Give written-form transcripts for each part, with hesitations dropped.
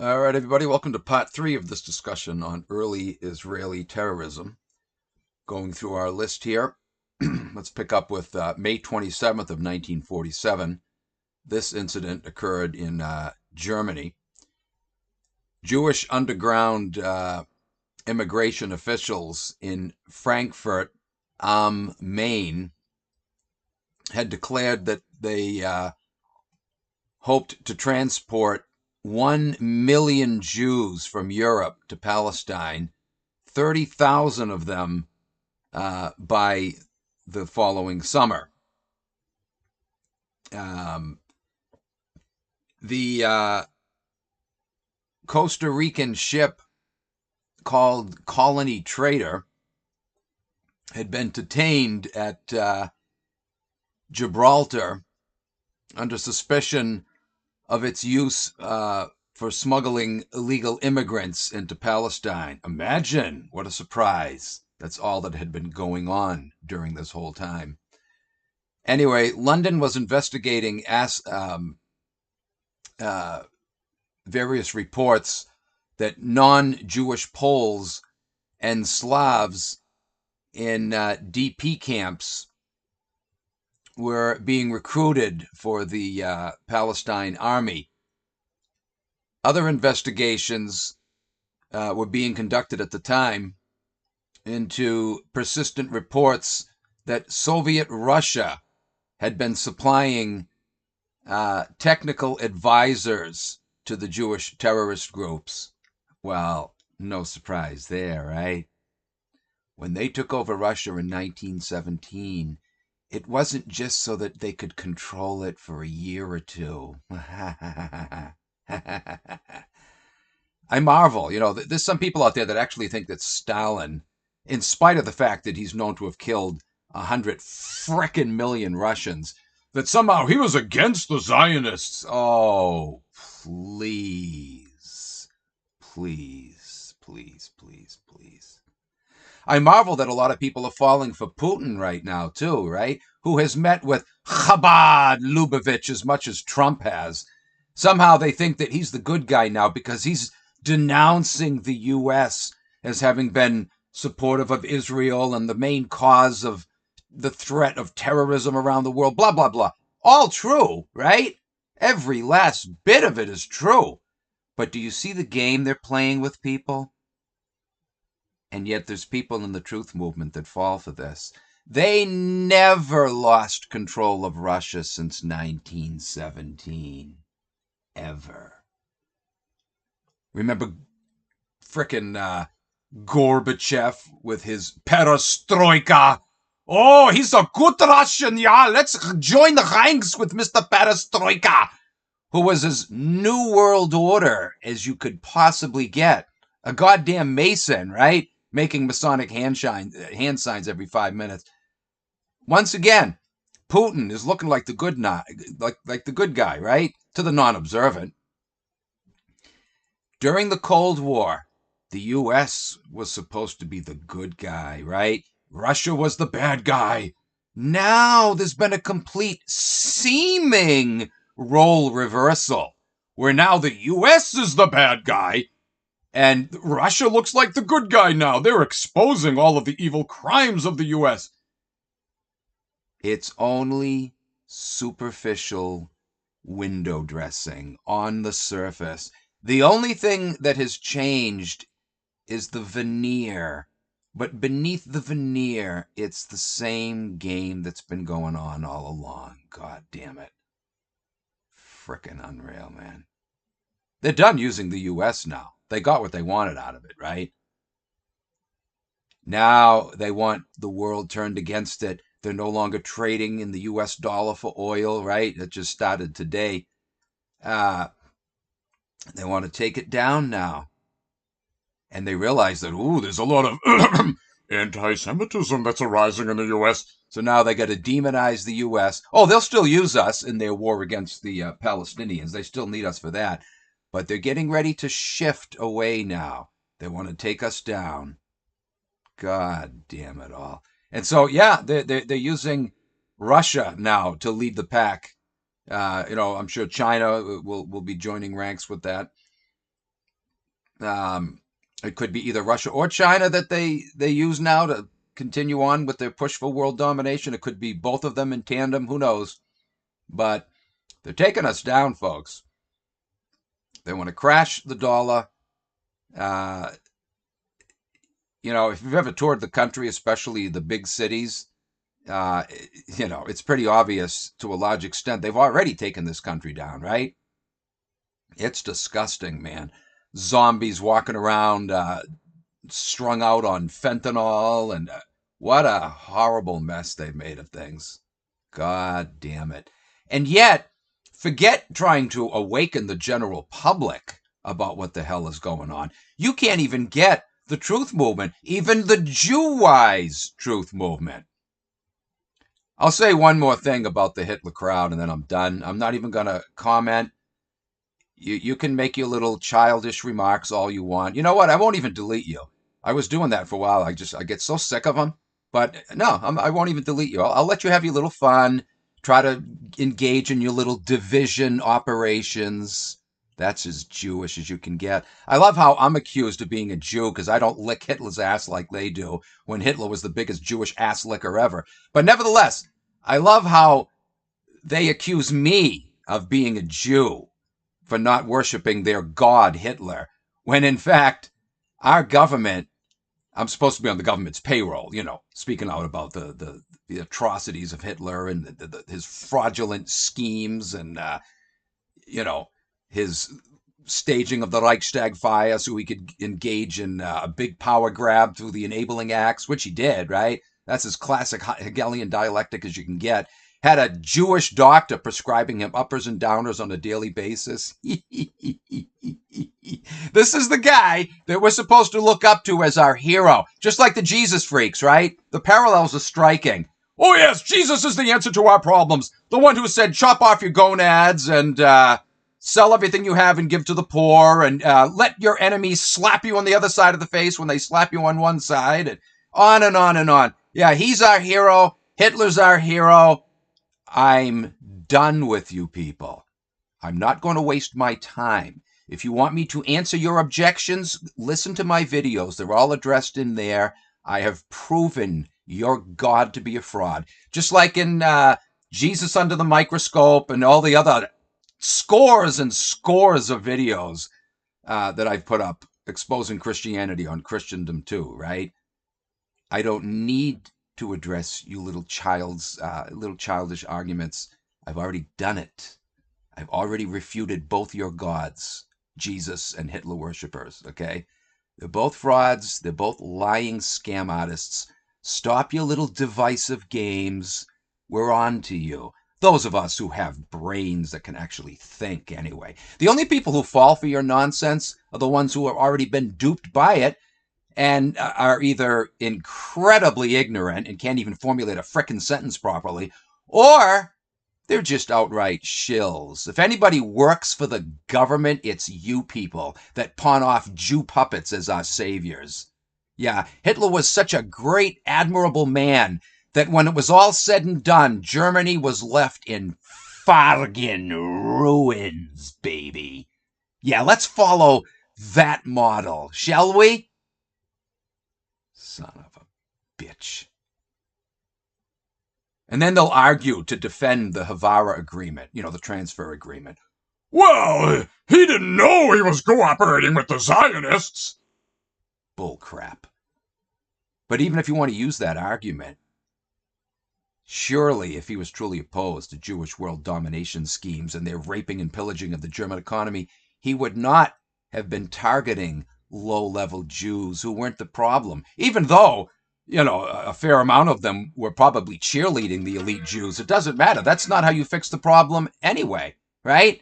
All right, everybody, welcome to part three of this discussion on early Israeli terrorism. Going through our list here, let's pick up with May 27th of 1947. This incident occurred in Germany. Jewish underground immigration officials in Frankfurt am Main had declared that they hoped to transport 1 million Jews from Europe to Palestine, 30,000 of them by the following summer. The Costa Rican ship called Colony Trader had been detained at Gibraltar under suspicion of its use for smuggling illegal immigrants into Palestine. Imagine what a surprise. That's all that had been going on during this whole time. Anyway, London was investigating various reports that non-Jewish Poles and Slavs in DP camps were being recruited for the Palestine army. Other investigations were being conducted at the time into persistent reports that Soviet Russia had been supplying technical advisors to the Jewish terrorist groups. Well, no surprise there, right? When they took over Russia in 1917, it wasn't just so that they could control it for a year or two. I marvel, there's some people out there that actually think that Stalin, in spite of the fact that he's known to have killed 100 frickin' million Russians, that somehow he was against the Zionists. Oh, please. Please, please, please, please. I marvel that a lot of people are falling for Putin right now, too, right? Who has met with Chabad Lubavitch as much as Trump has. Somehow they think that he's the good guy now because he's denouncing the U.S. as having been supportive of Israel and the main cause of the threat of terrorism around the world, blah, blah, blah. All true, right? Every last bit of it is true. But do you see the game they're playing with people? And yet there's people in the truth movement that fall for this. They never lost control of Russia since 1917. Ever. Remember frickin' Gorbachev with his perestroika? Oh, he's a good Russian, yeah. Let's join the ranks with Mr. Perestroika, who was as new world order as you could possibly get. A goddamn Mason, right? Making Masonic hand signs every 5 minutes. Once again, Putin is looking like the good like the good guy, right? To the non-observant. During the Cold War, the U.S. was supposed to be the good guy, right? Russia was the bad guy. Now there's been a complete seeming role reversal, where now the U.S. is the bad guy, and Russia looks like the good guy now. They're exposing all of the evil crimes of the U.S. It's only superficial window dressing on the surface. The only thing that has changed is the veneer. But beneath the veneer, it's the same game that's been going on all along. God damn it. Frickin' unreal, man. They're done using the U.S. now. They got what they wanted out of it, right? Now they want the world turned against it. They're no longer trading in the U.S. dollar for oil, right? It just started today. They want to take it down now. And they realize that, there's a lot of anti-Semitism that's arising in the U.S. So now they got to demonize the U.S. Oh, they'll still use us in their war against the Palestinians. They still need us for that. But they're getting ready to shift away now. They want to take us down. God damn it all. And so, yeah, they're using Russia now to lead the pack. I'm sure China will be joining ranks with that. It could be either Russia or China that they use now to continue on with their push for world domination. It could be both of them in tandem. Who knows? But they're taking us down, folks. They want to crash the dollar. Uh, if you've ever toured the country, especially the big cities, it's pretty obvious to a large extent they've already taken this country down, right? It's disgusting, man. Zombies walking around strung out on fentanyl, and what a horrible mess they've made of things. God damn it. And yet, forget trying to awaken the general public about what the hell is going on. You can't even get the truth movement, even the Jew-wise truth movement. I'll say one more thing about the Hitler crowd and then I'm done. I'm not even going to comment. You can make your little childish remarks all you want. You know what? I won't even delete you. I was doing that for a while. I get so sick of them. But no, I won't even delete you. I'll let you have your little fun. Try to engage in your little division operations. That's as Jewish as you can get. I love how I'm accused of being a Jew because I don't lick Hitler's ass like they do, when Hitler was the biggest Jewish ass licker ever. But nevertheless, I love how they accuse me of being a Jew for not worshiping their god Hitler, when in fact, our government, I'm supposed to be on the government's payroll, speaking out about the atrocities of Hitler and his fraudulent schemes and, his staging of the Reichstag fire so he could engage in a big power grab through the enabling acts, which he did, right? That's as classic Hegelian dialectic as you can get. Had a Jewish doctor prescribing him uppers and downers on a daily basis. This is the guy that we're supposed to look up to as our hero, just like the Jesus freaks, right? The parallels are striking. Oh yes, Jesus is the answer to our problems. The one who said, chop off your gonads and sell everything you have and give to the poor, and let your enemies slap you on the other side of the face when they slap you on one side, and on and on and on. Yeah, he's our hero. Hitler's our hero. I'm done with you people. I'm not going to waste my time. If you want me to answer your objections, listen to my videos. They're all addressed in there. I have proven your God to be a fraud. Just like in Jesus Under the Microscope and all the other scores and scores of videos that I've put up exposing Christianity on Christendom too, right? I don't need to address you little childish arguments. I've already done it. I've already refuted both your gods, Jesus and Hitler worshippers, okay? They're both frauds. They're both lying scam artists. Stop your little divisive games. We're on to you. Those of us who have brains that can actually think anyway. The only people who fall for your nonsense are the ones who have already been duped by it and are either incredibly ignorant and can't even formulate a frickin' sentence properly, or they're just outright shills. If anybody works for the government, it's you people that pawn off Jew puppets as our saviors. Yeah, Hitler was such a great, admirable man that when it was all said and done, Germany was left in fucking ruins, baby. Yeah, let's follow that model, shall we? Son of a bitch. And then they'll argue to defend the Havara agreement, the transfer agreement. Well, he didn't know he was cooperating with the Zionists. Bull crap. But even if you want to use that argument, surely if he was truly opposed to Jewish world domination schemes and their raping and pillaging of the German economy, he would not have been targeting low-level Jews who weren't the problem, even though, a fair amount of them were probably cheerleading the elite Jews. It doesn't matter. That's not how you fix the problem anyway, right?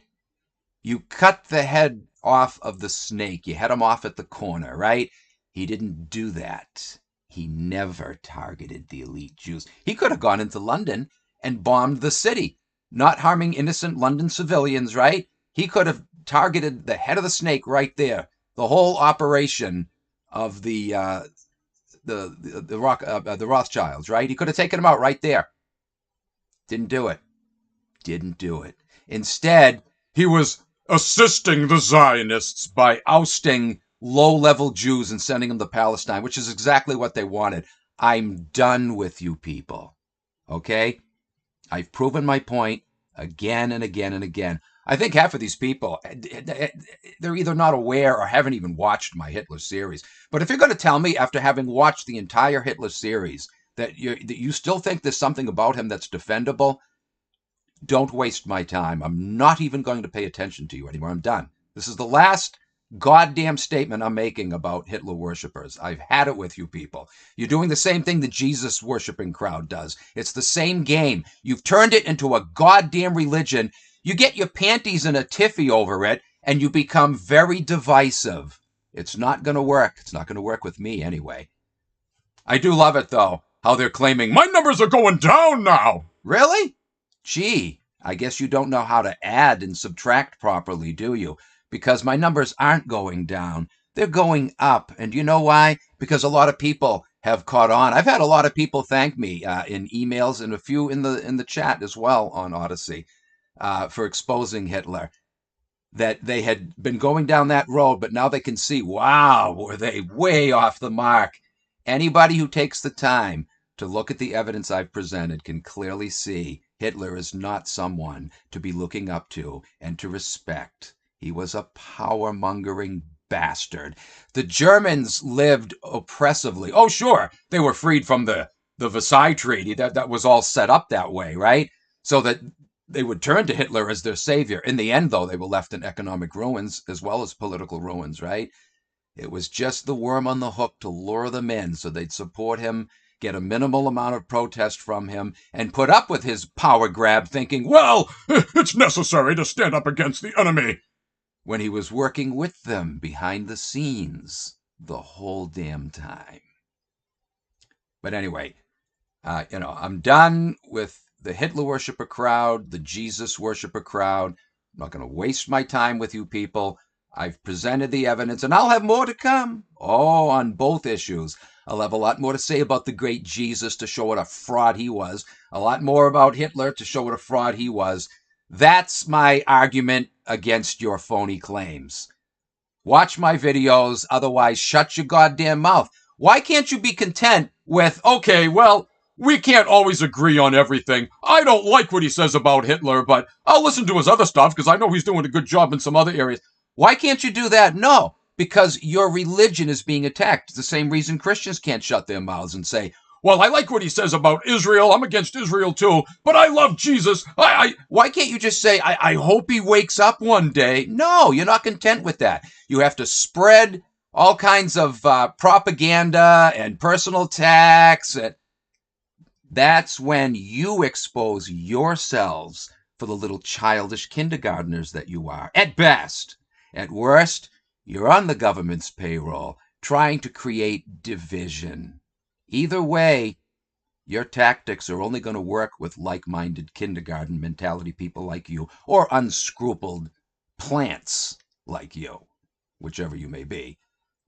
You cut the head off of the snake. You head him off at the corner, right? He didn't do that. He never targeted the elite Jews. He could have gone into London and bombed the city, not harming innocent London civilians, right? He could have targeted the head of the snake right there. The whole operation of the Rothschilds, right? He could have taken them out right there. Didn't do it. Instead, he was assisting the Zionists by ousting low-level Jews and sending them to Palestine, which is exactly what they wanted. I'm done with you people. Okay? I've proven my point again and again and again. I think half of these people, they're either not aware or haven't even watched my Hitler series. But if you're going to tell me after having watched the entire Hitler series that you still think there's something about him that's defendable, don't waste my time. I'm not even going to pay attention to you anymore. I'm done. This is the last goddamn statement I'm making about Hitler worshippers. I've had it with you people. You're doing the same thing the Jesus worshipping crowd does. It's the same game. You've turned it into a goddamn religion. You get your panties in a tiffy over it, and you become very divisive. It's not going to work. It's not going to work with me anyway. I do love it, though, how they're claiming, my numbers are going down now. Really? Gee, I guess you don't know how to add and subtract properly, do you? Because my numbers aren't going down. They're going up. And you know why? Because a lot of people have caught on. I've had a lot of people thank me in emails and a few in the chat as well on Odyssey for exposing Hitler. That they had been going down that road, but now they can see, wow, were they way off the mark. Anybody who takes the time to look at the evidence I've presented can clearly see Hitler is not someone to be looking up to and to respect. He was a power-mongering bastard. The Germans lived oppressively. Oh, sure, they were freed from the Versailles Treaty. That was all set up that way, right? So that they would turn to Hitler as their savior. In the end, though, they were left in economic ruins as well as political ruins, right? It was just the worm on the hook to lure them in so they'd support him, get a minimal amount of protest from him, and put up with his power grab, thinking, well, it's necessary to stand up against the enemy. When he was working with them behind the scenes the whole damn time. But anyway, I'm done with the Hitler worshiper crowd, the Jesus worshiper crowd. I'm not going to waste my time with you people. I've presented the evidence, and I'll have more to come. Oh, on both issues. I'll have a lot more to say about the great Jesus to show what a fraud he was. A lot more about Hitler to show what a fraud he was. That's my argument against your phony claims. Watch my videos, otherwise shut your goddamn mouth. Why can't you be content with, okay, well, we can't always agree on everything. I don't like what he says about Hitler, but I'll listen to his other stuff because I know he's doing a good job in some other areas. Why can't you do that? No, because your religion is being attacked. It's the same reason Christians can't shut their mouths and say, well, I like what he says about Israel. I'm against Israel too, but I love Jesus. Why can't you just say, I hope he wakes up one day? No, you're not content with that. You have to spread all kinds of propaganda and personal attacks. That's when you expose yourselves for the little childish kindergartners that you are, at best. At worst, you're on the government's payroll, trying to create division. Either way, your tactics are only going to work with like-minded kindergarten mentality people like you, or unscrupuled plants like you, whichever you may be.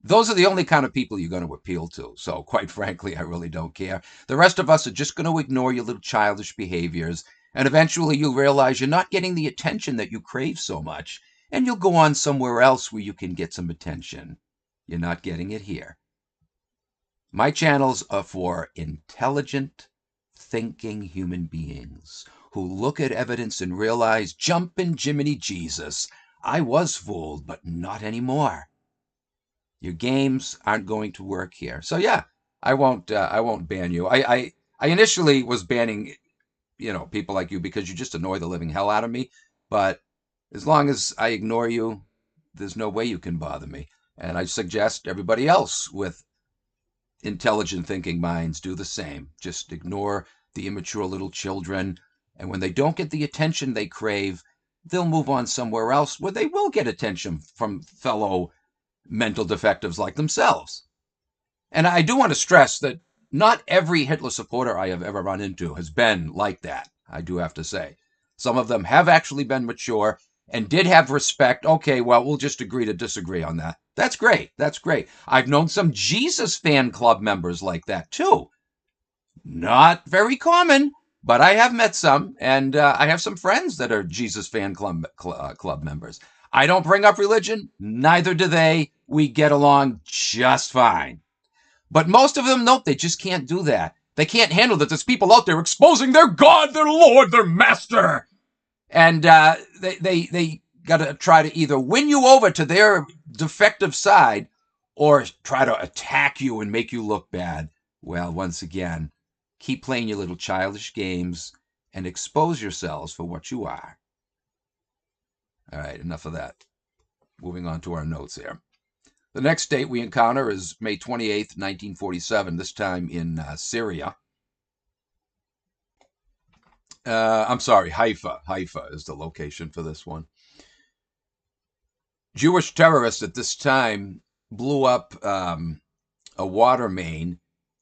Those are the only kind of people you're going to appeal to. So, quite frankly, I really don't care. The rest of us are just going to ignore your little childish behaviors, and eventually you'll realize you're not getting the attention that you crave so much, and you'll go on somewhere else where you can get some attention. You're not getting it here. My channels are for intelligent, thinking human beings who look at evidence and realize, jumpin' Jiminy Jesus, I was fooled, but not anymore. Your games aren't going to work here. So yeah, I won't ban you. I initially was banning, people like you because you just annoy the living hell out of me. But as long as I ignore you, there's no way you can bother me. And I suggest everybody else with intelligent thinking minds do the same. Just ignore the immature little children. And when they don't get the attention they crave, they'll move on somewhere else where they will get attention from fellow mental defectives like themselves. And I do want to stress that not every Hitler supporter I have ever run into has been like that, I do have to say. Some of them have actually been mature and did have respect. Okay, well, we'll just agree to disagree on that. That's great. That's great. I've known some Jesus fan club members like that, too. Not very common, but I have met some, and I have some friends that are Jesus fan club members. I don't bring up religion. Neither do they. we get along just fine. But most of them, nope, they just can't do that. They can't handle that there's people out there exposing their God, their Lord, their Master. And they got to try to either win you over to their defective side or try to attack you and make you look bad. Well, once again, keep playing your little childish games and expose yourselves for what you are. All right, enough of that. Moving on to our notes here. The next date we encounter is May 28th, 1947, this time in Syria. I'm sorry, Haifa. Haifa is the location for this one. Jewish terrorists at this time blew up a water main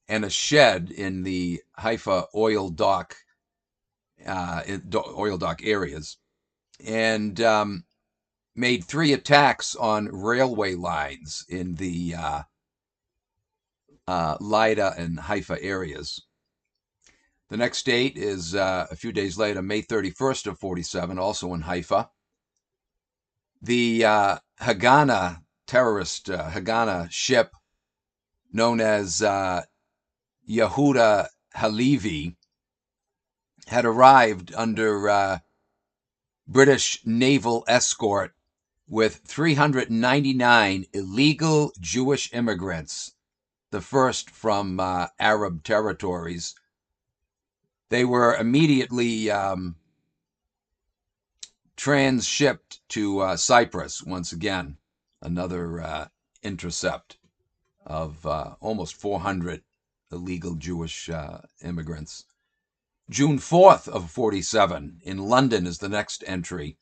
and a shed in the Haifa oil dock areas, and made 3 attacks on railway lines in the Lida and Haifa areas. The next date is a few days later, May 31st of 47, also in Haifa. The Haganah terrorist Haganah ship, known as Yehuda Halevi, had arrived under British naval escort with 399 illegal Jewish immigrants, the first from Arab territories. They were immediately transshipped to Cyprus once again, another intercept of almost 400 illegal Jewish immigrants. June 4th of 47 in London is the next entry.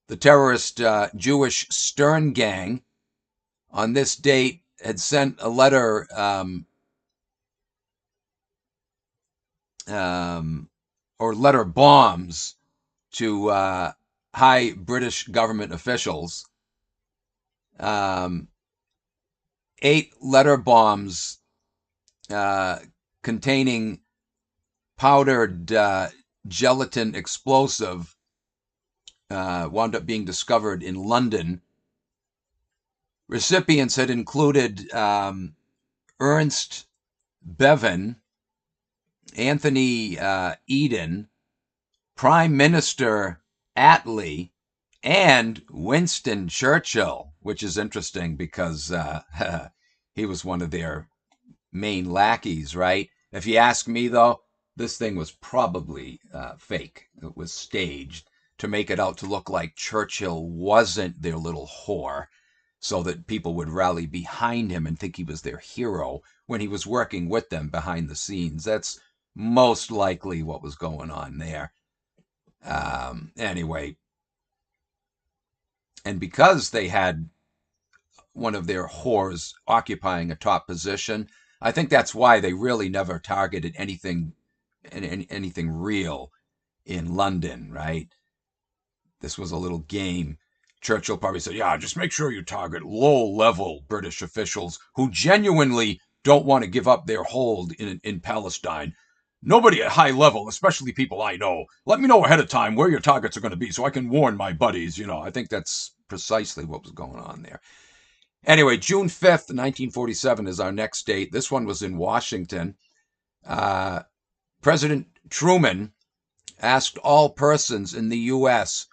The terrorist Jewish Stern Gang on this date had sent a letter or letter bombs to high British government officials. 8 letter bombs containing powdered gelatin explosive wound up being discovered in London. Recipients had included Ernst Bevin, Anthony Eden, Prime Minister Attlee, and Winston Churchill, which is interesting because he was one of their main lackeys, right? If you ask me, though, this thing was probably fake. It was staged to make it out to look like Churchill wasn't their little whore, so that people would rally behind him and think he was their hero when he was working with them behind the scenes. That's most likely what was going on there. Anyway, and because they had one of their whores occupying a top position, I think that's why they really never targeted anything real in London, right? This was a little game. Churchill probably said, yeah, just make sure you target low-level British officials who genuinely don't want to give up their hold in Palestine. Nobody at high level, especially people I know, let me know ahead of time where your targets are going to be so I can warn my buddies. I think that's precisely what was going on there. Anyway, June 5th, 1947 is our next date. This one was in Washington. President Truman asked all persons in the U.S.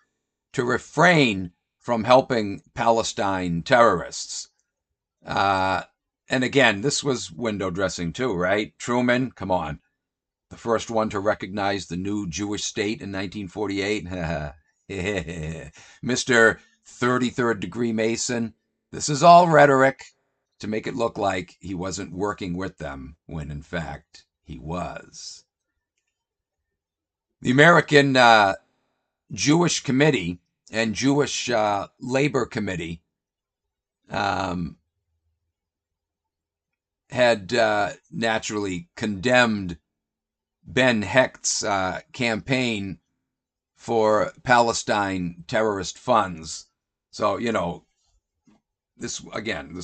to refrain from helping Palestine terrorists. And again, this was window dressing too, right? Truman, come on. The first one to recognize the new Jewish state in 1948. Mr. 33rd degree Mason. This is all rhetoric to make it look like he wasn't working with them when in fact he was. The American Jewish Committee and Jewish Labor Committee had naturally condemned Ben Hecht's campaign for Palestine terrorist funds. So, this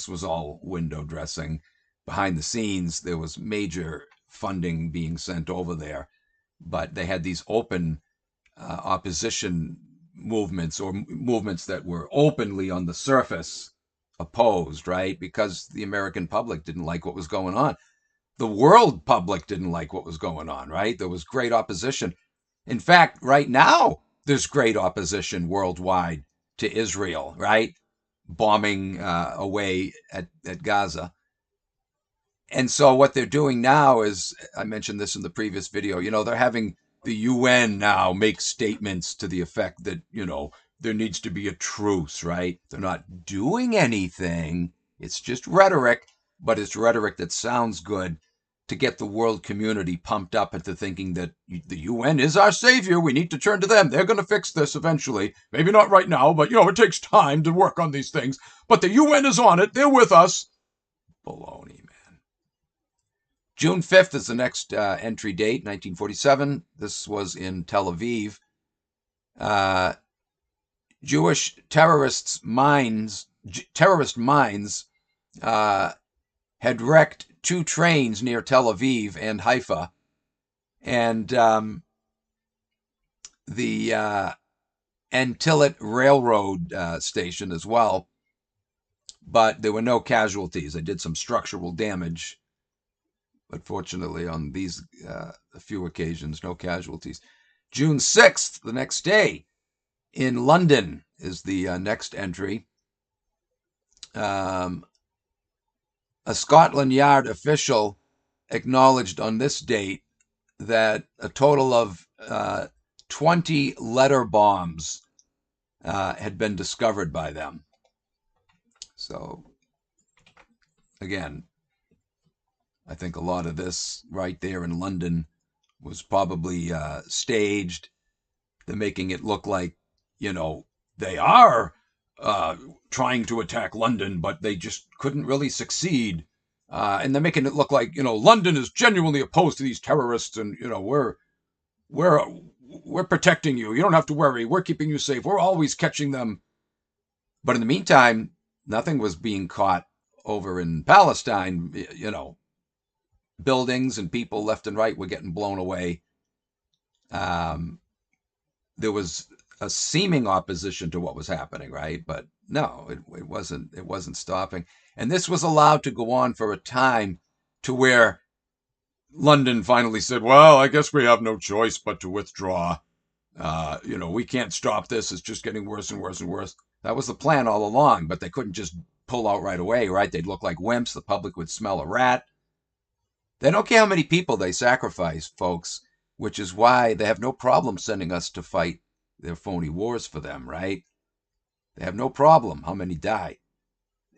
was all window dressing. Behind the scenes, there was major funding being sent over there, but they had these open opposition movements, or movements that were openly on the surface opposed, right? Because the American public didn't like what was going on. The world public didn't like what was going on, right? There was great opposition. In fact, right now, there's great opposition worldwide to Israel, right? Bombing away at Gaza. And so what they're doing now is, I mentioned this in the previous video, they're having the UN now make statements to the effect that, there needs to be a truce, right? They're not doing anything. It's just rhetoric, but it's rhetoric that sounds good to get the world community pumped up into thinking that the UN is our savior. We need to turn to them. They're going to fix this eventually. Maybe not right now, but, it takes time to work on these things. But the UN is on it. They're with us. Baloney, man. June 5th is the next entry date, 1947. This was in Tel Aviv. Jewish terrorist mines had wrecked 2 trains near Tel Aviv and Haifa, and the Antillet Railroad station as well. But there were no casualties. They did some structural damage. But fortunately, on these a few occasions, no casualties. June 6th, the next day, in London is the next entry. A Scotland Yard official acknowledged on this date that a total of 20 letter bombs had been discovered by them. So, again, I think a lot of this right there in London was probably staged. They're making it look like, they are trying to attack London, but they just couldn't really succeed. And they're making it look like, London is genuinely opposed to these terrorists, and, we're protecting you. You don't have to worry. We're keeping you safe. We're always catching them. But in the meantime, nothing was being caught over in Palestine. Buildings and people left and right were getting blown away. There was a seeming opposition to what was happening, right? But no, it wasn't stopping. And this was allowed to go on for a time to where London finally said, well, I guess we have no choice but to withdraw. We can't stop this. It's just getting worse and worse and worse. That was the plan all along, but they couldn't just pull out right away, right? They'd look like wimps. The public would smell a rat. They don't care how many people they sacrifice, folks, which is why they have no problem sending us to fight their phony wars for them, right? They have no problem how many die.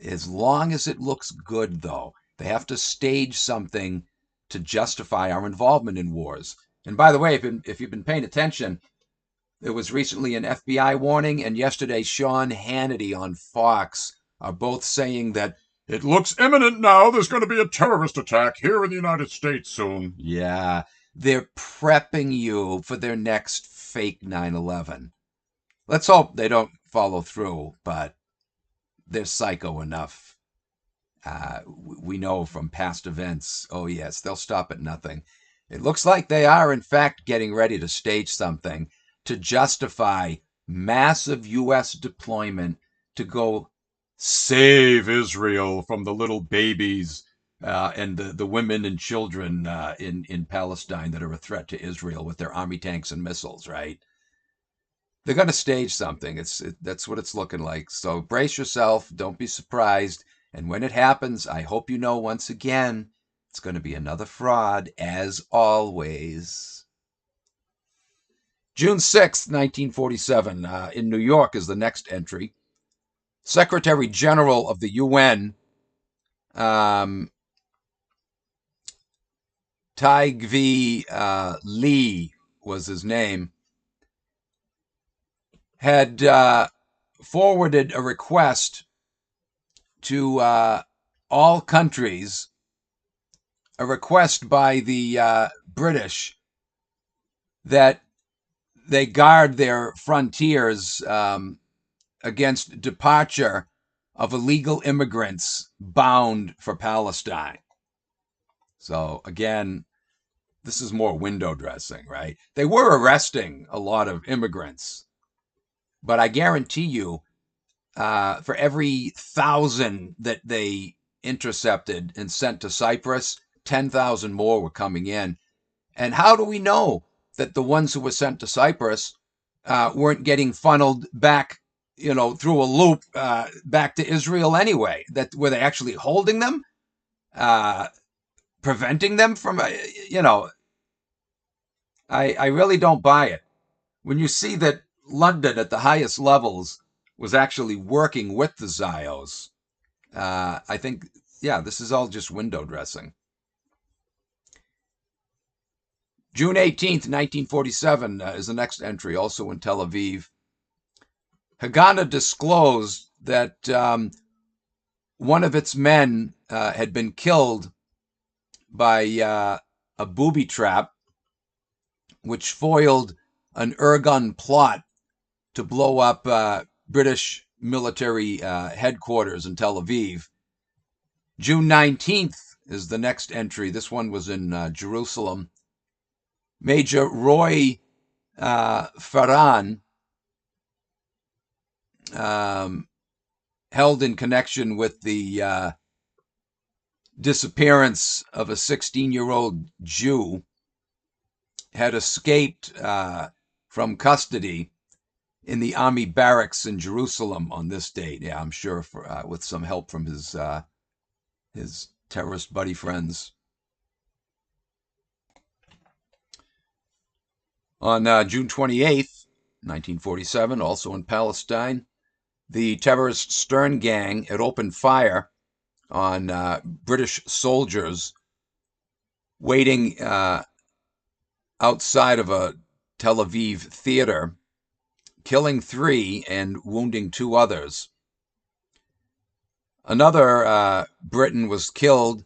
As long as it looks good, though, they have to stage something to justify our involvement in wars. And by the way, if you've been paying attention, there was recently an FBI warning, and yesterday Sean Hannity on Fox are both saying that it looks imminent now. There's going to be a terrorist attack here in the United States soon. Yeah, they're prepping you for their next fake 9/11. Let's hope they don't follow through, but they're psycho enough. We know from past events, oh yes, they'll stop at nothing. It looks like they are, in fact, getting ready to stage something to justify massive U.S. deployment to go save Israel from the little babies and the women and children in Palestine that are a threat to Israel with their army tanks and missiles, right? They're going to stage something. That's what it's looking like. So brace yourself. Don't be surprised. And when it happens, I hope you know once again, it's going to be another fraud, as always. June 6th, 1947, in New York is the next entry. Secretary General of the UN, Taigvi Lee was his name, had forwarded a request to all countries, a request by the British that they guard their frontiers against departure of illegal immigrants bound for Palestine. So again, this is more window dressing, right? They were arresting a lot of immigrants, but I guarantee you, for every 1,000 that they intercepted and sent to Cyprus, 10,000 more were coming in. And how do we know that the ones who were sent to Cyprus weren't getting funneled back, through a loop back to Israel anyway? That were they actually holding them, preventing them from, I really don't buy it. When you see that London at the highest levels was actually working with the Zios, I think, this is all just window dressing. June 18th, 1947 is the next entry, also in Tel Aviv. Haganah disclosed that one of its men had been killed by a booby trap, which foiled an Irgun plot to blow up British military headquarters in Tel Aviv. June 19th is the next entry. This one was in Jerusalem. Major Roy Farran, held in connection with the disappearance of a 16-year-old Jew, had escaped from custody in the army barracks in Jerusalem on this date. Yeah, I'm sure with some help from his terrorist buddy friends. On June 28th, 1947, also in Palestine, the terrorist Stern gang had opened fire on British soldiers waiting outside of a Tel Aviv theater, killing 3 and wounding 2 others. Another Briton was killed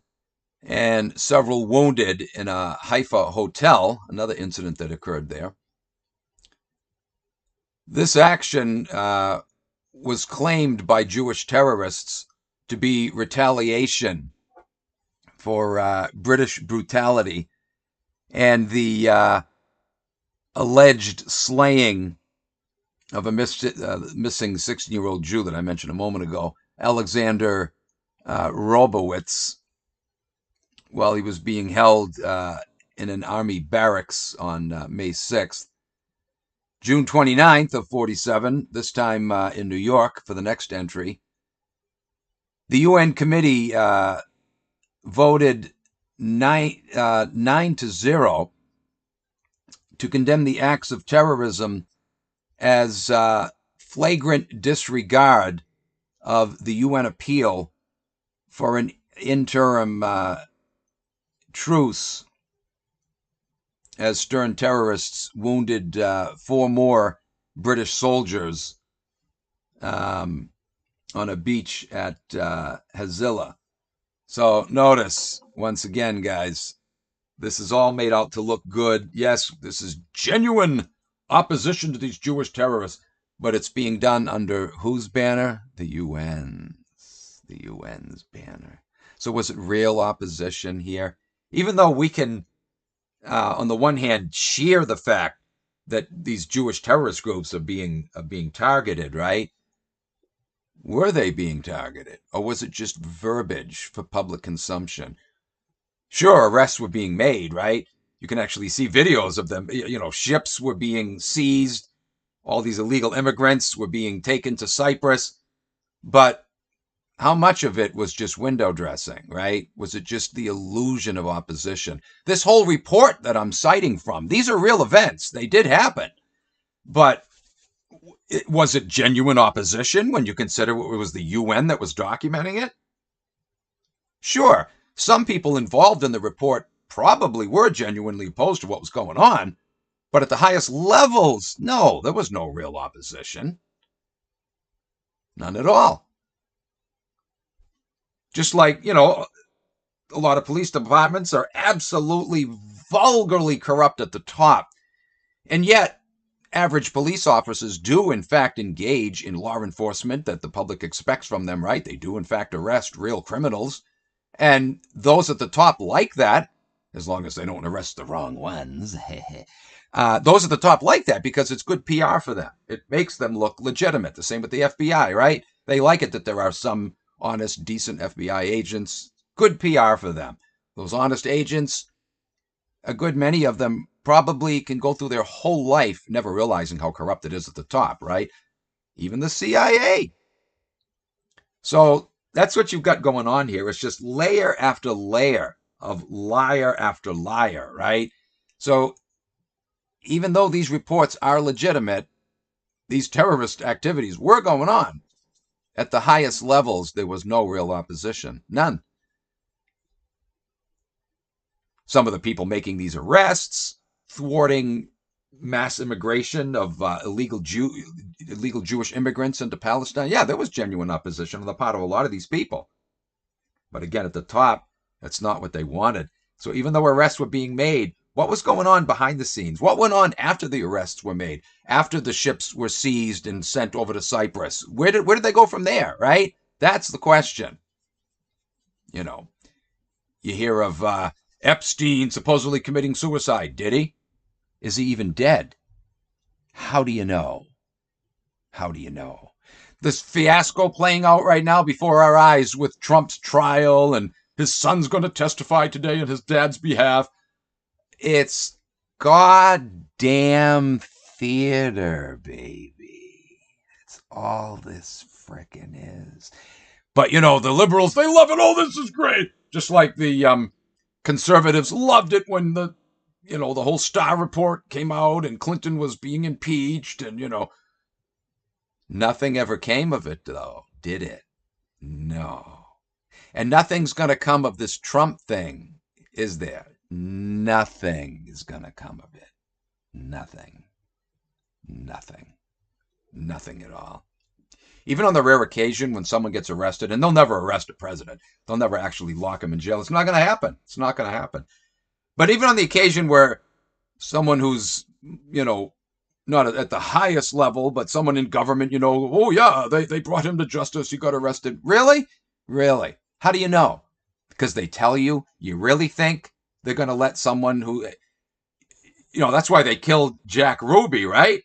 and several wounded in a Haifa hotel, another incident that occurred there. This action was claimed by Jewish terrorists to be retaliation for British brutality and the alleged slaying of a missing 16-year-old Jew that I mentioned a moment ago, Alexander Robowitz, while he was being held in an army barracks on May 6th. June 29th of 47, this time in New York for the next entry, the UN committee voted 9-0 to condemn the acts of terrorism as flagrant disregard of the UN appeal for an interim truce, as Stern terrorists wounded 4 more British soldiers on a beach at Hazilla. So notice, once again, guys, this is all made out to look good. Yes, this is genuine opposition to these Jewish terrorists, but it's being done under whose banner? The UN's. The UN's banner. So was it real opposition here? Even though we can, on the one hand, cheer the fact that these Jewish terrorist groups are being targeted, right? Were they being targeted? Or was it just verbiage for public consumption? Sure, arrests were being made, right? You can actually see videos of them. Ships were being seized. All these illegal immigrants were being taken to Cyprus. But how much of it was just window dressing, right? Was it just the illusion of opposition? This whole report that I'm citing from, these are real events. They did happen. But was it genuine opposition when you consider it was the UN that was documenting it? Sure, some people involved in the report probably were genuinely opposed to what was going on, but at the highest levels, no, there was no real opposition. None at all. Just like, a lot of police departments are absolutely vulgarly corrupt at the top. And yet, average police officers do, in fact, engage in law enforcement that the public expects from them, right? They do, in fact, arrest real criminals. And those at the top like that, as long as they don't arrest the wrong ones. Those at the top like that because it's good PR for them. It makes them look legitimate. The same with the FBI, right? They like it that there are some honest, decent FBI agents. Good PR for them. Those honest agents, a good many of them probably can go through their whole life never realizing how corrupt it is at the top, right? Even the CIA. So that's what you've got going on here. It's just layer after layer of liar after liar, right? So even though these reports are legitimate, these terrorist activities were going on. At the highest levels, there was no real opposition. None. Some of the people making these arrests, thwarting mass immigration of illegal Jewish immigrants into Palestine. Yeah, there was genuine opposition on the part of a lot of these people. But again, at the top, that's not what they wanted. So even though arrests were being made, what was going on behind the scenes? What went on after the arrests were made? After the ships were seized and sent over to Cyprus? Where did they go from there, right? That's the question. You know, you hear of Epstein supposedly committing suicide. Did he? Is he even dead? How do you know? How do you know? This fiasco playing out right now before our eyes with Trump's trial, and his son's going to testify today on his dad's behalf. It's goddamn theater, baby. It's all this frickin' is. But, you know, the liberals, they love it. Oh, this is great. Just like the conservatives loved it when the whole Starr report came out and Clinton was being impeached, and, nothing ever came of it, though, did it? No. And nothing's going to come of this Trump thing, is there? Nothing is going to come of it. Nothing. Nothing. Nothing at all. Even on the rare occasion when someone gets arrested, and they'll never arrest a president, they'll never actually lock him in jail. It's not going to happen. It's not going to happen. But even on the occasion where someone who's, not at the highest level, but someone in government, oh yeah, they brought him to justice, he got arrested. Really? Really? How do you know? Because they tell you? You really think they're going to let someone who, that's why they killed Jack Ruby, right?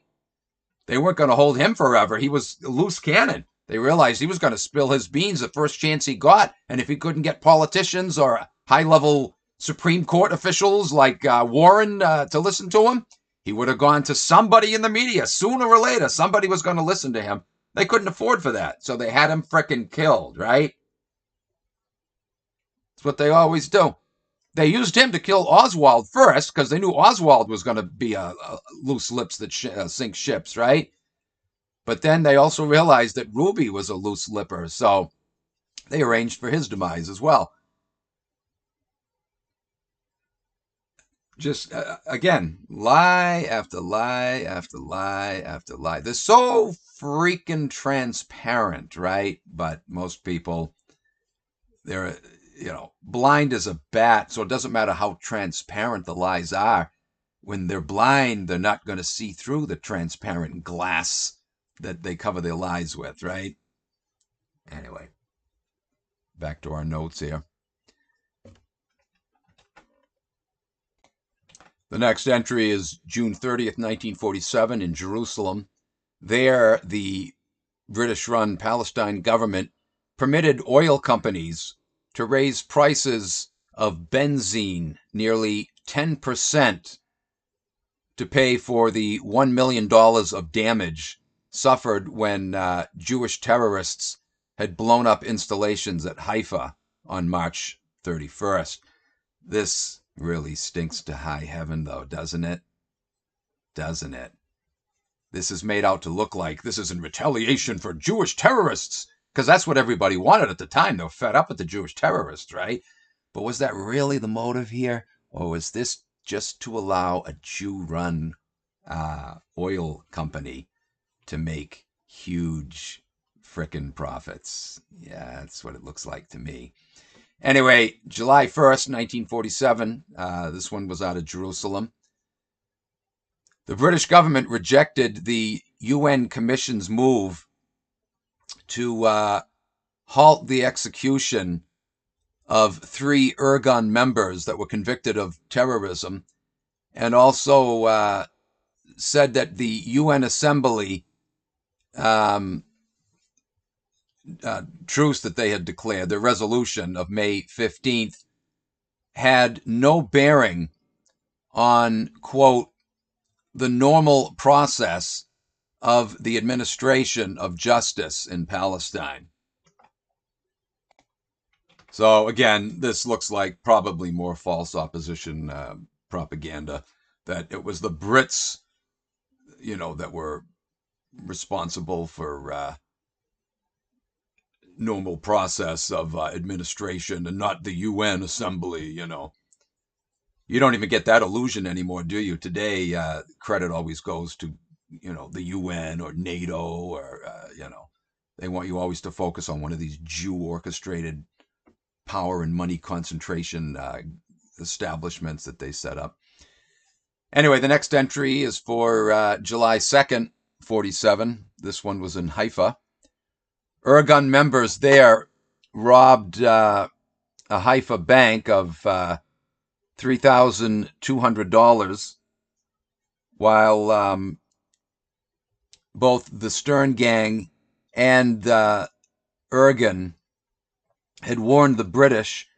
They weren't going to hold him forever. He was a loose cannon. They realized he was going to spill his beans the first chance he got. And if he couldn't get politicians or high-level Supreme Court officials like Warren to listen to him, he would have gone to somebody in the media. Sooner or later, somebody was going to listen to him. They couldn't afford for that. So they had him frickin' killed, right? That's what they always do. They used him to kill Oswald first because they knew Oswald was going to be a loose lips that sink ships, right? But then they also realized that Ruby was a loose lipper, so they arranged for his demise as well. Just, again, lie after lie after lie after lie. They're so freaking transparent, right? But most people, they're, blind as a bat, so it doesn't matter how transparent the lies are. When they're blind, they're not going to see through the transparent glass that they cover their lies with, right? Anyway, back to our notes here. The next entry is June 30th, 1947 in Jerusalem. There, the British-run Palestine government permitted oil companies to raise prices of benzene nearly 10% to pay for the $1 million of damage suffered when Jewish terrorists had blown up installations at Haifa on March 31st. This really stinks to high heaven, though, doesn't it? Doesn't it? This is made out to look like this is in retaliation for Jewish terrorists, because that's what everybody wanted at the time. They were fed up with the Jewish terrorists, right? But was that really the motive here? Or was this just to allow a Jew-run oil company to make huge frickin' profits? Yeah, that's what it looks like to me. Anyway, July 1st, 1947, this one was out of Jerusalem. The British government rejected the UN Commission's move to halt the execution of 3 Irgun members that were convicted of terrorism, and also said that the UN Assembly truce that they had declared, the resolution of May 15th, had no bearing on, quote, the normal process of the administration of justice in Palestine. So again, this looks like probably more false opposition propaganda, that it was the Brits, that were responsible for normal process of administration and not the UN assembly. You don't even get that illusion anymore, do you? Today, credit always goes to, the UN or NATO or, they want you always to focus on one of these Jew orchestrated power and money concentration establishments that they set up. Anyway, the next entry is for July 2nd, 47. This one was in Haifa. Irgun members there robbed a Haifa bank of $3,200 while both the Stern gang and Irgun had warned the British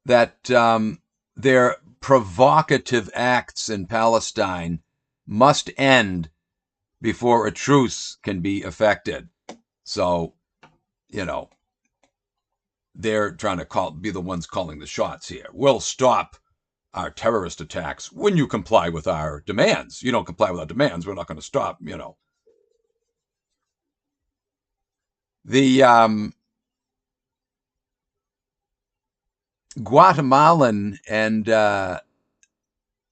that their provocative acts in Palestine must end before a truce can be effected. So, they're trying to be the ones calling the shots here. We'll stop our terrorist attacks when you comply with our demands. You don't comply with our demands, we're not going to stop, The Guatemalan and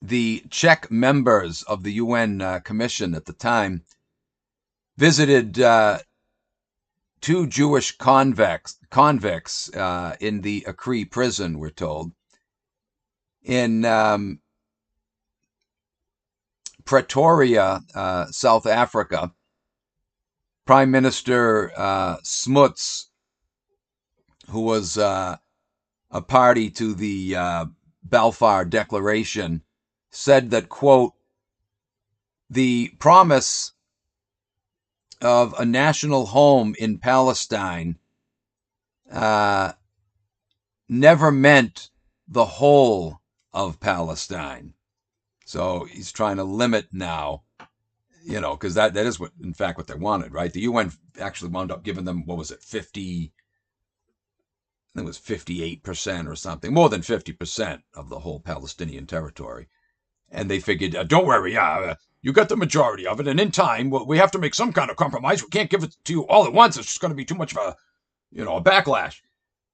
the Czech members of the UN Commission at the time visited two Jewish convicts in the Acre prison, we're told. In Pretoria, South Africa, Prime Minister Smuts, who was a party to the Balfour Declaration, said that, quote, the promise of a national home in Palestine never meant the whole of Palestine. So he's trying to limit now, because that is what, in fact, what they wanted, right? The UN actually wound up giving them, what was it, 50, I think it was 58% or something, more than 50% of the whole Palestinian territory. And they figured, don't worry, you got the majority of it, and in time, we have to make some kind of compromise. We can't give it to you all at once. It's just going to be too much of a backlash.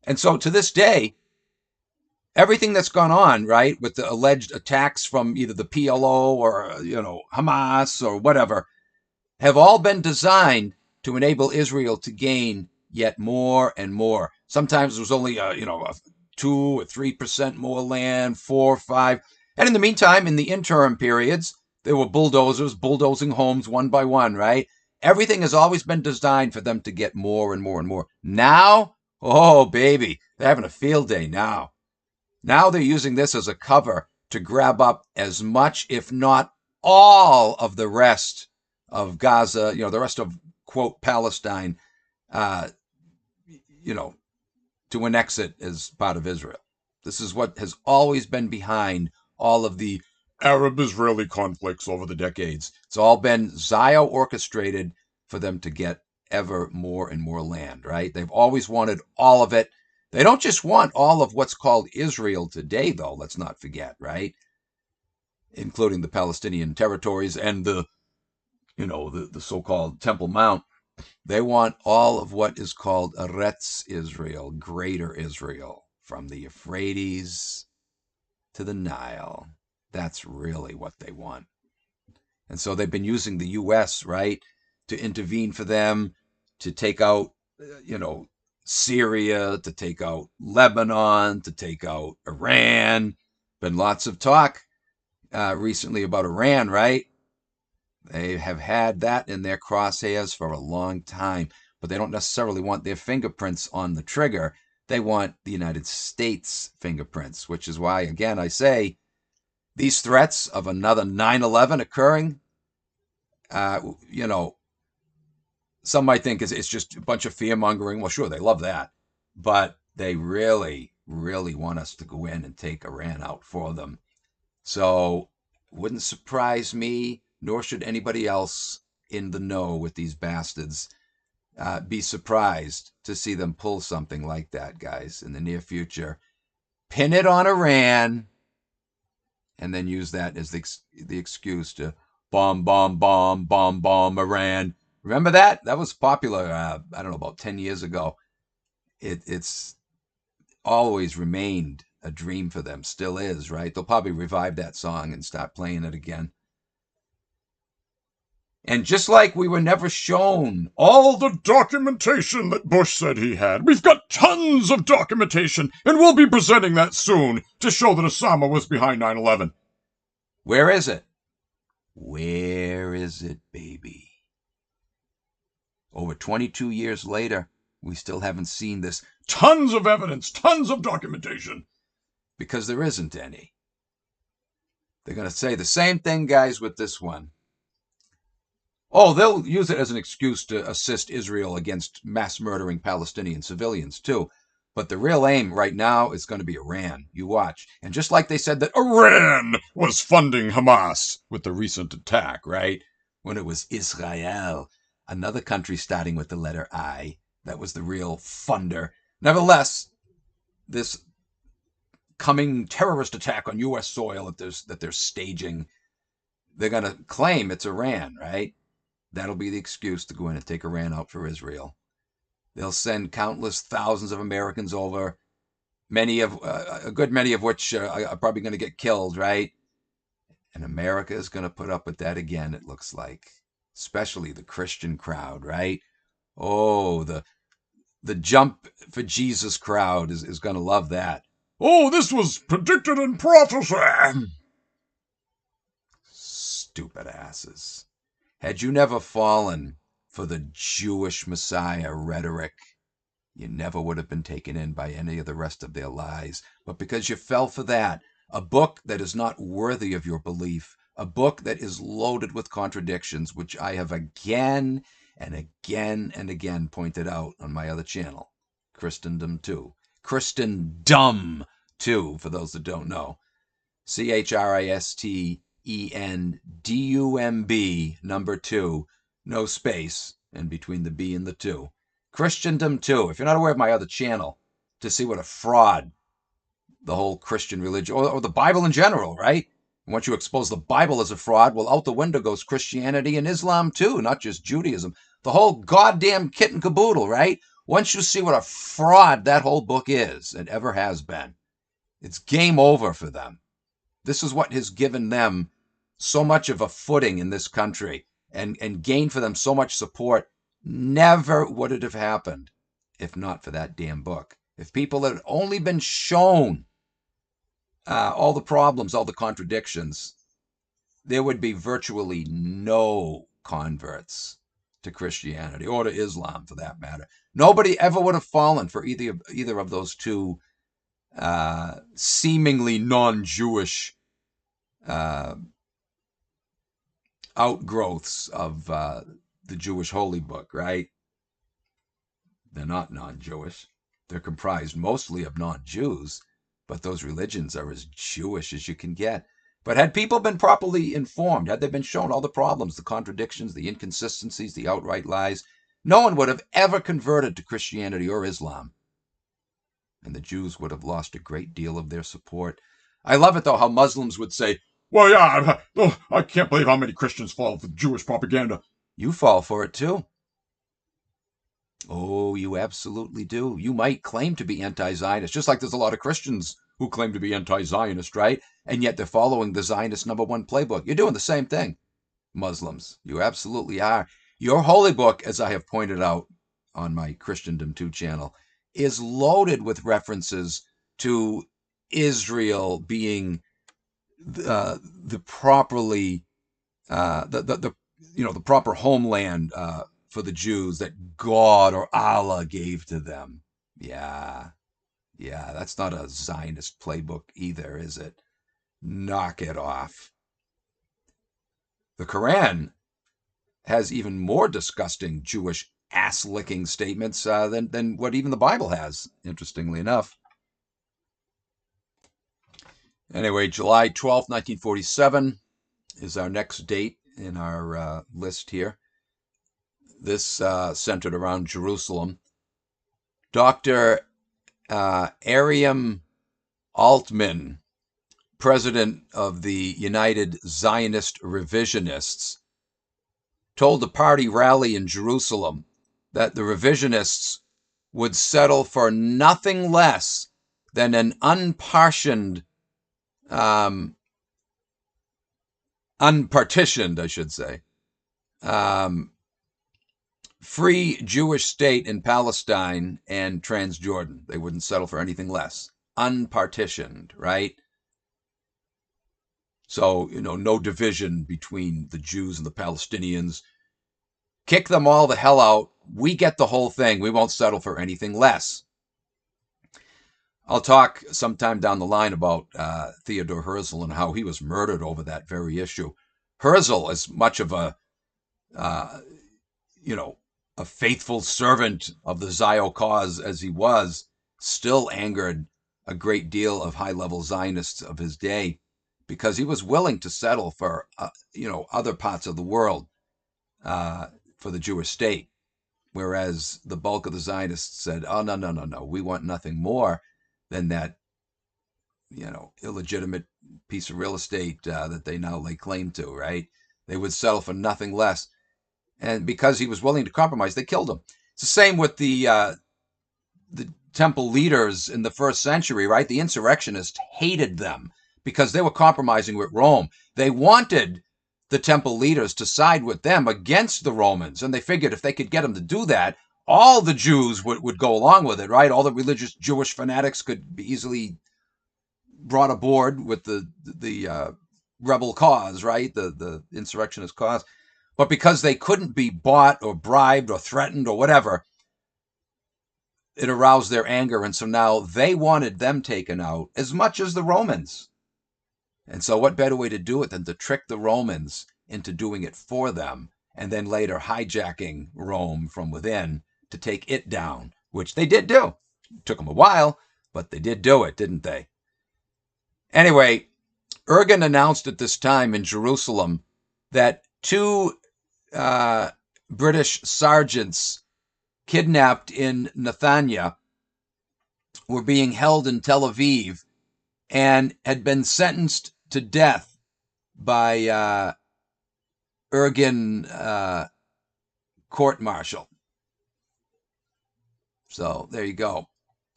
And so to this day, everything that's gone on, right, with the alleged attacks from either the PLO or, Hamas or whatever, have all been designed to enable Israel to gain yet more and more. Sometimes it was only, 2 or 3% more land, 4 or 5. And in the meantime, in the interim periods, there were bulldozers bulldozing homes one by one, right? Everything has always been designed for them to get more and more and more. Now, oh, baby, they're having a field day now. Now they're using this as a cover to grab up as much, if not all, of the rest of Gaza, the rest of, quote, Palestine, to annex it as part of Israel. This is what has always been behind all of the Arab-Israeli conflicts over the decades. It's all been Zio orchestrated for them to get ever more and more land, right? They've always wanted all of it. They don't just want all of what's called Israel today, though, let's not forget, right? Including the Palestinian territories and the so-called Temple Mount. They want all of what is called Eretz Israel, Greater Israel, from the Euphrates to the Nile. That's really what they want. And so they've been using the U.S., right, to intervene for them, to take out, Syria, to take out Lebanon, to take out Iran. Been lots of talk recently about Iran, right? They have had that in their crosshairs for a long time, but they don't necessarily want their fingerprints on the trigger. They want the United States fingerprints, which is why, again, I say these threats of another 9/11 occurring, some might think it's just a bunch of fear mongering. Well, sure, they love that, but they really, really want us to go in and take Iran out for them. So, wouldn't surprise me, nor should anybody else in the know with these bastards be surprised to see them pull something like that, guys, in the near future. Pin it on Iran, and then use that as the excuse to bomb Iran. Remember that? That was popular, I don't know, about 10 years ago. It's always remained a dream for them. Still is, right? They'll probably revive that song and start playing it again. And just like we were never shown all the documentation that Bush said he had, we've got tons of documentation, and we'll be presenting that soon to show that Osama was behind 9/11. Where is it? Where is it, baby? Over 22 years later, we still haven't seen this. Tons of evidence, tons of documentation. Because there isn't any. They're going to say the same thing, guys, with this one. Oh, they'll use it as an excuse to assist Israel against mass murdering Palestinian civilians, too. But the real aim right now is going to be Iran. You watch. And just like they said that Iran was funding Hamas with the recent attack, right? When it was Israel, another country starting with the letter I, that was the real funder. Nevertheless, this coming terrorist attack on U.S. soil that they're staging, they're going to claim it's Iran, right? That'll be the excuse to go in and take Iran out for Israel. They'll send countless thousands of Americans over, a good many of which are probably going to get killed, right? And America is going to put up with that again, it looks like. Especially the Christian crowd, right? Oh, the jump for Jesus crowd is going to love that. Oh, this was predicted in prophecy. Stupid asses. Had you never fallen for the Jewish Messiah rhetoric, you never would have been taken in by any of the rest of their lies. But because you fell for that, a book that is not worthy of your belief, a book that is loaded with contradictions, which I have again and again and again pointed out on my other channel, Christendom 2. Christendom 2, for those that don't know. CHRISTENDUMB number 2, no space, and between the B and the 2. Christendom 2. If you're not aware of my other channel, to see what a fraud the whole Christian religion, or the Bible in general, right? Once you expose the Bible as a fraud, well, out the window goes Christianity and Islam too, not just Judaism. The whole goddamn kit and caboodle, right? Once you see what a fraud that whole book is, and ever has been, it's game over for them. This is what has given them so much of a footing in this country and gained for them so much support. Never would it have happened if not for that damn book. If people had only been shown all the problems, all the contradictions, there would be virtually no converts to Christianity or to Islam, for that matter. Nobody ever would have fallen for either of those two seemingly non-Jewish outgrowths of the Jewish holy book, right? They're not non-Jewish. They're comprised mostly of non-Jews, but those religions are as Jewish as you can get. But had people been properly informed, had they been shown all the problems, the contradictions, the inconsistencies, the outright lies, no one would have ever converted to Christianity or Islam. And the Jews would have lost a great deal of their support. I love it, though, how Muslims would say, well, yeah, I can't believe how many Christians fall for Jewish propaganda. You fall for it, too. Oh, you absolutely do. You might claim to be anti-Zionist, just like there's a lot of Christians who claim to be anti-Zionist, right? And yet they're following the Zionist #1 playbook. You're doing the same thing, Muslims. You absolutely are. Your holy book, as I have pointed out on my Christendom 2 channel, is loaded with references to Israel being the properly the proper homeland for the Jews that God or Allah gave to them. Yeah, that's not a Zionist playbook either, is it? Knock it off. The Quran has even more disgusting Jewish ass-licking statements than what even the Bible has, interestingly enough. Anyway, July 12th, 1947 is our next date in our list here. This centered around Jerusalem. Dr. Ariam Altman, president of the United Zionist Revisionists, told a party rally in Jerusalem that the revisionists would settle for nothing less than an unpartitioned, unpartitioned, I should say, free Jewish state in Palestine and Transjordan. They wouldn't settle for anything less. Unpartitioned, right? So, no division between the Jews and the Palestinians. Kick them all the hell out. We get the whole thing. We won't settle for anything less. I'll talk sometime down the line about Theodore Herzl and how he was murdered over that very issue. Herzl, as much of a faithful servant of the Zio cause as he was, still angered a great deal of high-level Zionists of his day because he was willing to settle for, other parts of the world for the Jewish state, whereas the bulk of the Zionists said, oh, no, we want nothing more than that, illegitimate piece of real estate that they now lay claim to, right? They would settle for nothing less. And because he was willing to compromise, they killed him. It's the same with the temple leaders in the first century, right? The insurrectionists hated them because they were compromising with Rome. They wanted the temple leaders to side with them against the Romans. And they figured if they could get them to do that, all the Jews would go along with it, right? All the religious Jewish fanatics could be easily brought aboard with the rebel cause, right? The insurrectionist cause. But because they couldn't be bought or bribed or threatened or whatever, it aroused their anger. And so now they wanted them taken out as much as the Romans. And so what better way to do it than to trick the Romans into doing it for them and then later hijacking Rome from within to take it down, which they did do. It took them a while, but they did do it, didn't they? Anyway, Ergen announced at this time in Jerusalem that two British sergeants kidnapped in Netanya were being held in Tel Aviv and had been sentenced to death by Ergen court-martial. So there you go.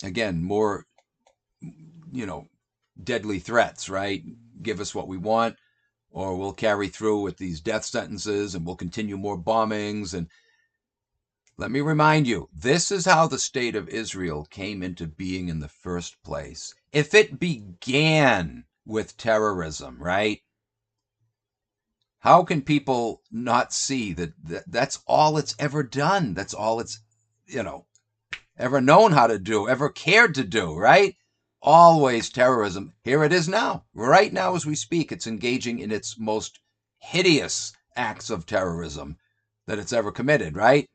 Again, more, deadly threats, right? Give us what we want, or we'll carry through with these death sentences and we'll continue more bombings. And let me remind you, this is how the state of Israel came into being in the first place. If it began with terrorism, right? How can people not see that that's all it's ever done? That's all it's, ever known how to do, ever cared to do, right? Always terrorism. Here it is now. Right now as we speak, it's engaging in its most hideous acts of terrorism that it's ever committed, right?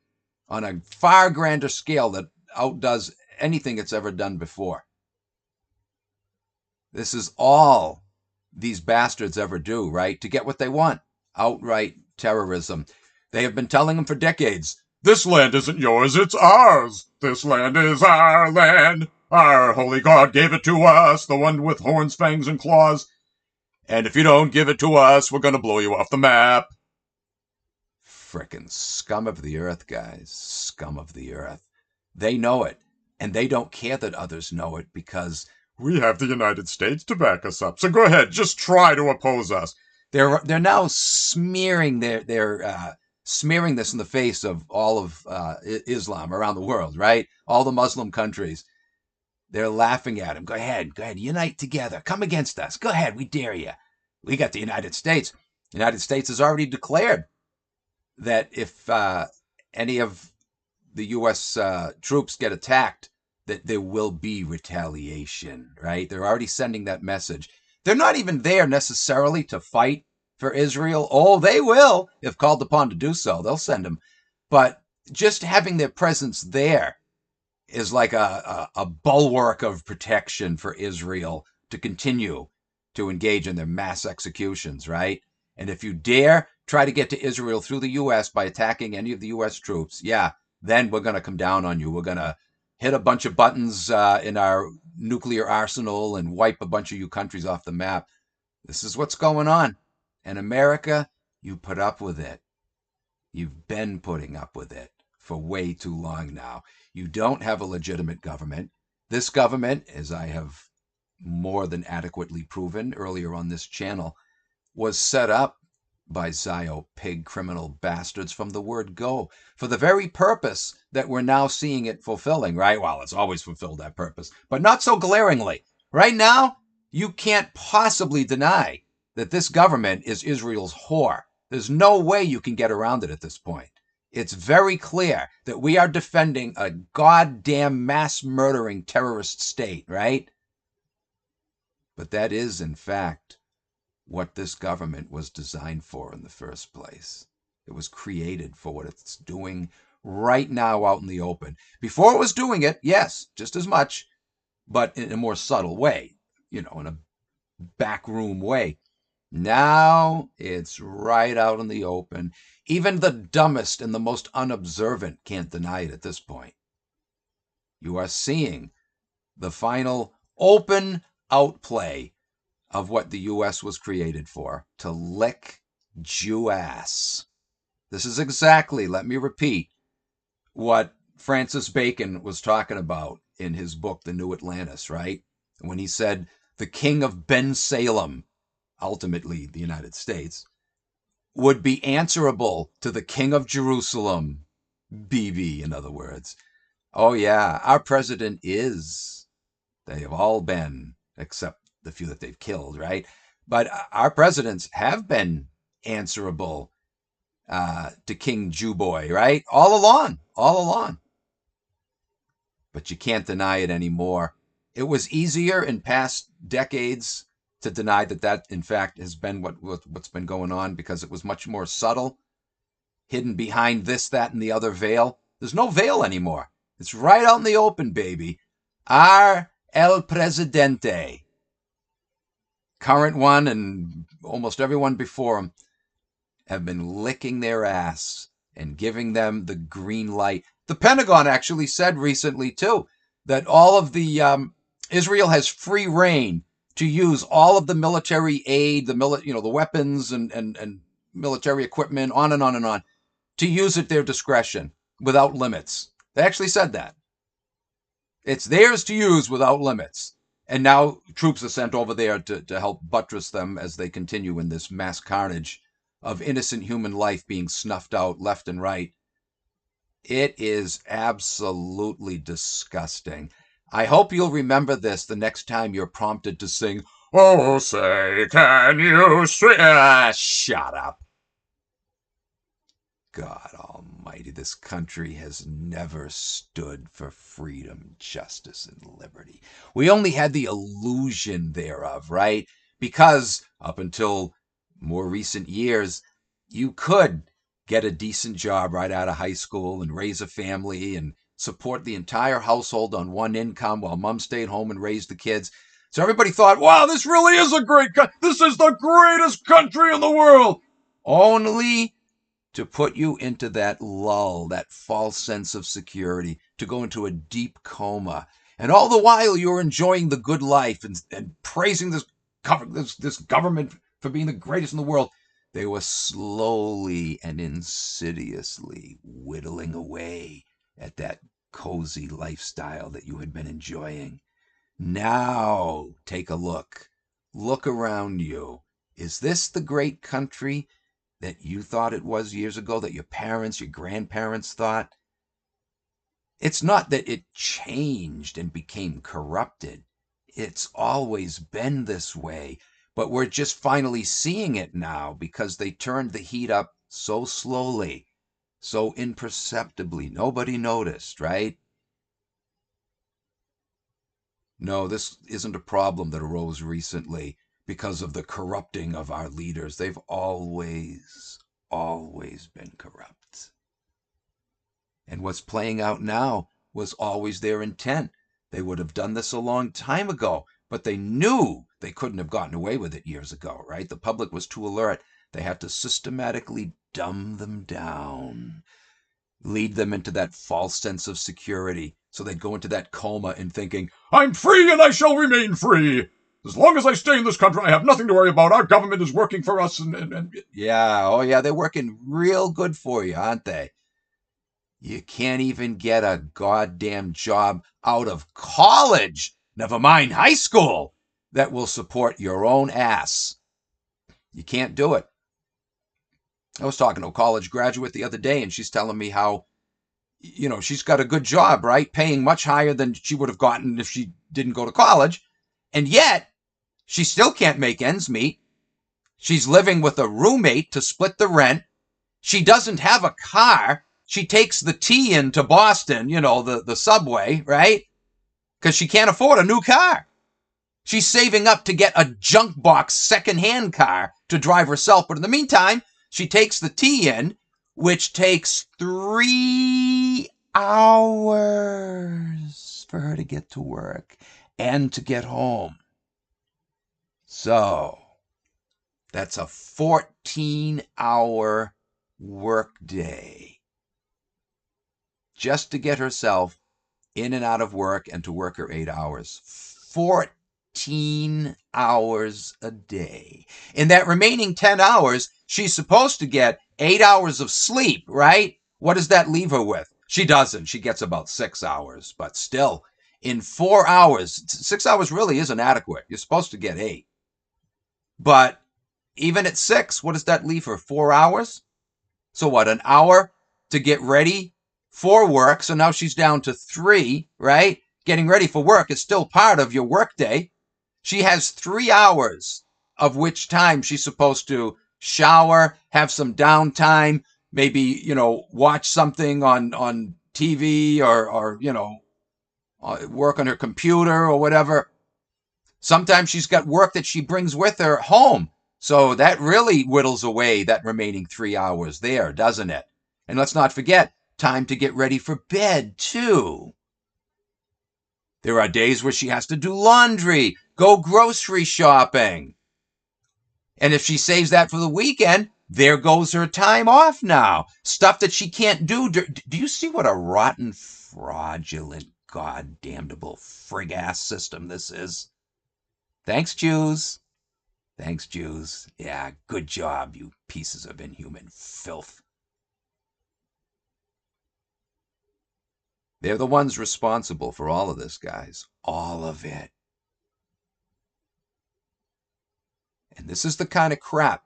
On a far grander scale that outdoes anything it's ever done before. This is all these bastards ever do, right? To get what they want. Outright terrorism. They have been telling them for decades, this land isn't yours, it's ours. This land is our land. Our holy God gave it to us, the one with horns, fangs, and claws. And if you don't give it to us, we're going to blow you off the map. Frickin' scum of the earth, guys. Scum of the earth. They know it. And they don't care that others know it because we have the United States to back us up. So go ahead, just try to oppose us. They're now smearing smearing this in the face of all of Islam around the world, right? All the Muslim countries. They're laughing at him. Go ahead, unite together. Come against us. Go ahead, we dare you. We got the United States. The United States has already declared that if any of the U.S. Troops get attacked, that there will be retaliation, right? They're already sending that message. They're not even there necessarily to fight for Israel. Oh, they will, if called upon to do so. They'll send them. But just having their presence there is like a bulwark of protection for Israel to continue to engage in their mass executions, right? And if you dare try to get to Israel through the U.S. by attacking any of the U.S. troops, yeah, then we're going to come down on you. We're going to hit a bunch of buttons in our nuclear arsenal and wipe a bunch of you countries off the map. This is what's going on. And America, you put up with it. You've been putting up with it for way too long now. You don't have a legitimate government. This government, as I have more than adequately proven earlier on this channel, was set up by Zio pig criminal bastards from the word go for the very purpose that we're now seeing it fulfilling, right? Well, it's always fulfilled that purpose, but not so glaringly. Right now, you can't possibly deny that this government is Israel's whore. There's no way you can get around it at this point. It's very clear that we are defending a goddamn mass murdering terrorist state, right? But that is, in fact, what this government was designed for in the first place. It was created for what it's doing right now out in the open. Before it was doing it, yes, just as much, but in a more subtle way, in a backroom way. Now it's right out in the open. Even the dumbest and the most unobservant can't deny it at this point. You are seeing the final open outplay of what the U.S. was created for, to lick Jew ass. This is exactly, let me repeat, what Francis Bacon was talking about in his book, The New Atlantis, right? When he said the king of Ben Salem, ultimately the United States, would be answerable to the king of Jerusalem, BB, in other words. Oh yeah, our president is. They have all been, except the few that they've killed, right? But our presidents have been answerable to King Jew Boy, right? All along. But you can't deny it anymore. It was easier in past decades to deny that in fact has been what's been going on, because it was much more subtle, hidden behind this, that, and the other veil. There's no veil anymore. It's right out in the open, baby. Our El Presidente, current one and almost everyone before him, have been licking their ass and giving them the green light. The Pentagon actually said recently, too, that all of the Israel has free reign to use all of the military aid, the weapons and military equipment, on and on and on, to use at their discretion without limits. They actually said that. It's theirs to use without limits. And now troops are sent over there to help buttress them as they continue in this mass carnage of innocent human life being snuffed out left and right. It is absolutely disgusting. I hope you'll remember this the next time you're prompted to sing, "Oh, say, can you swing?" Shut up. God almighty, this country has never stood for freedom, justice, and liberty. We only had the illusion thereof, right? Because up until more recent years, you could get a decent job right out of high school and raise a family and support the entire household on one income while mom stayed home and raised the kids. So everybody thought, wow, this really is a great country. This is the greatest country in the world. Only to put you into that lull, that false sense of security, to go into a deep coma. And all the while you're enjoying the good life and praising this government for being the greatest in the world. They were slowly and insidiously whittling away at that cozy lifestyle that you had been enjoying. Now take a look. Look around you. Is this the great country that you thought it was years ago, that your parents, your grandparents thought? It's not that it changed and became corrupted. It's always been this way, but we're just finally seeing it now because they turned the heat up so slowly, so imperceptibly. Nobody noticed, right? No, this isn't a problem that arose recently because of the corrupting of our leaders. They've always been corrupt. And what's playing out now was always their intent. They would have done this a long time ago, but they knew they couldn't have gotten away with it years ago, right? The public was too alert. They had to systematically dumb them down, lead them into that false sense of security. So they'd go into that coma and thinking, I'm free and I shall remain free. As long as I stay in this country, I have nothing to worry about. Our government is working for us. yeah, oh yeah, they're working real good for you, aren't they? You can't even get a goddamn job out of college, never mind high school, that will support your own ass. You can't do it. I was talking to a college graduate the other day, and she's telling me how, she's got a good job, right? Paying much higher than she would have gotten if she didn't go to college. And yet, she still can't make ends meet. She's living with a roommate to split the rent. She doesn't have a car. She takes the T into Boston, the subway, right? Because she can't afford a new car. She's saving up to get a junk box secondhand car to drive herself. But in the meantime, she takes the T in, which takes 3 hours for her to get to work and to get home. So that's a 14-hour workday just to get herself in and out of work and to work her 8 hours. 14 hours a day. In that remaining 10 hours, she's supposed to get 8 hours of sleep, right? What does that leave her with? She doesn't. She gets about 6 hours, but still, in 4 hours, 6 hours really isn't adequate. You're supposed to get 8. But even at 6, what does that leave her? 4 hours? So what, an hour to get ready for work? So now she's down to 3, right? Getting ready for work is still part of your workday. She has 3 hours, of which time she's supposed to shower, have some downtime, maybe, watch something on TV or work on her computer or whatever. Sometimes she's got work that she brings with her home. So that really whittles away that remaining 3 hours there, doesn't it? And let's not forget, time to get ready for bed, too. There are days where she has to do laundry, go grocery shopping. And if she saves that for the weekend, there goes her time off now. Stuff that she can't do. Do you see what a rotten, fraudulent, goddamnable frig-ass system this is? Thanks, Jews. Thanks, Jews. Yeah, good job, you pieces of inhuman filth. They're the ones responsible for all of this, guys. All of it. And this is the kind of crap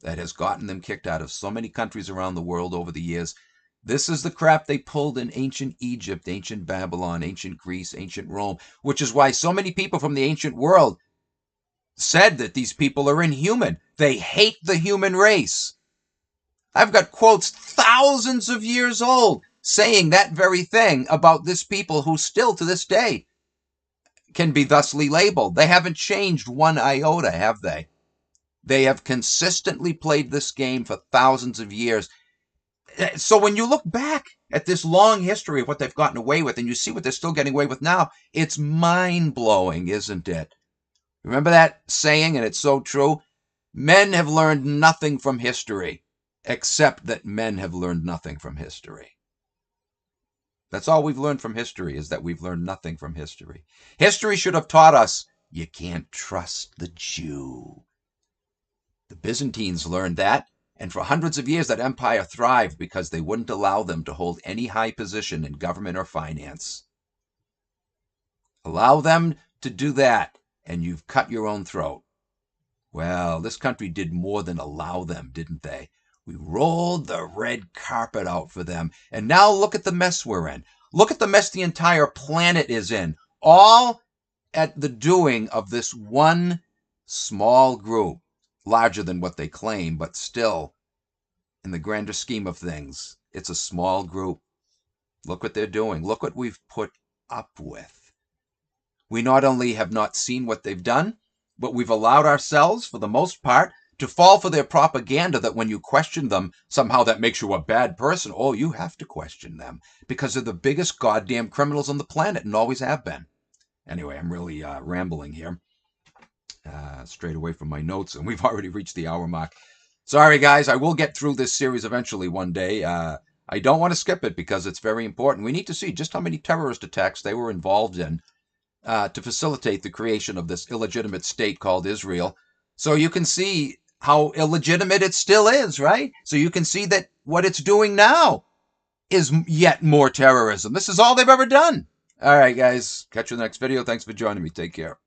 that has gotten them kicked out of so many countries around the world over the years. This is the crap they pulled in ancient Egypt, ancient Babylon, ancient Greece, ancient Rome, which is why so many people from the ancient world said that these people are inhuman. They hate the human race. I've got quotes thousands of years old saying that very thing about this people who still to this day can be thusly labeled. They haven't changed one iota, have they? They have consistently played this game for thousands of years. So when you look back at this long history of what they've gotten away with and you see what they're still getting away with now, it's mind-blowing, isn't it? Remember that saying, and it's so true? Men have learned nothing from history, except that men have learned nothing from history. That's all we've learned from history, is that we've learned nothing from history. History should have taught us, you can't trust the Jew. The Byzantines learned that, and for hundreds of years that empire thrived because they wouldn't allow them to hold any high position in government or finance. Allow them to do that, and you've cut your own throat. Well, this country did more than allow them, didn't they? We rolled the red carpet out for them, and now look at the mess we're in. Look at the mess the entire planet is in, all at the doing of this one small group, larger than what they claim, but still, in the grander scheme of things, it's a small group. Look what they're doing. Look what we've put up with. We not only have not seen what they've done, but we've allowed ourselves, for the most part, to fall for their propaganda that when you question them, somehow that makes you a bad person. Oh, you have to question them because they're the biggest goddamn criminals on the planet and always have been. Anyway, I'm really rambling here. Straight away from my notes, and we've already reached the hour mark. Sorry, guys. I will get through this series eventually one day. I don't want to skip it because it's very important. We need to see just how many terrorist attacks they were involved in to facilitate the creation of this illegitimate state called Israel. So you can see how illegitimate it still is, right? So you can see that what it's doing now is yet more terrorism. This is all they've ever done. All right, guys. Catch you in the next video. Thanks for joining me. Take care.